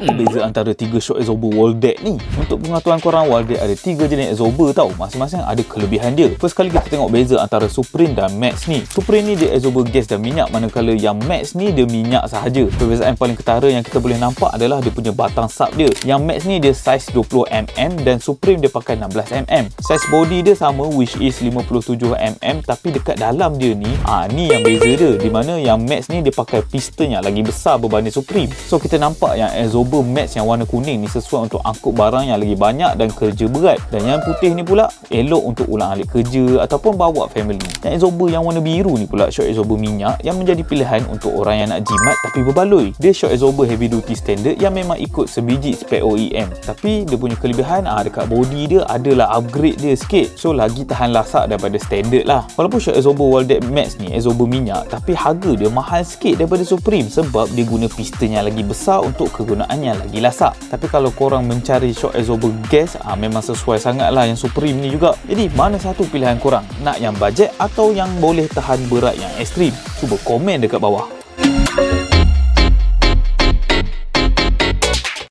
Apa beza antara 3 shock absorber wall deck ni? Untuk pengetahuan korang, wall deck ada 3 jenis absorber tau. Masing-masing ada kelebihan dia. First kali kita tengok beza antara Supreme dan Max ni. Supreme ni dia absorber gas dan minyak, manakala yang Max ni dia minyak sahaja. Perbezaan paling ketara yang kita boleh nampak adalah dia punya batang sub dia. Yang Max ni dia saiz 20mm dan Supreme dia pakai 16mm. Saiz body dia sama, which is 57mm, tapi dekat dalam dia ni ni yang beza dia, di mana yang Max ni dia pakai piston yang lagi besar berbanding Supreme. So kita nampak yang absorber Max yang warna kuning ni sesuai untuk angkut barang yang lagi banyak dan kerja berat, dan yang putih ni pula elok untuk ulang-alik kerja ataupun bawa family. Yang absorber yang warna biru ni pula shock absorber minyak yang menjadi pilihan untuk orang yang nak jimat tapi berbaloi. Dia shock absorber heavy duty standard yang memang ikut sebiji spek OEM, tapi dia punya kelebihan dekat body dia adalah upgrade dia sikit, so lagi tahan lasak daripada standard lah. Walaupun shock absorber wall deck Max ni absorber minyak, tapi harga dia mahal sikit daripada Supreme sebab dia guna piston yang lagi besar untuk kegunaan yang lagi lasak. Tapi kalau korang mencari shock absorber gas, memang sesuai sangat lah yang Supreme ni juga. Jadi mana satu pilihan korang? Nak yang budget atau yang boleh tahan berat yang ekstrim? Cuba komen dekat bawah.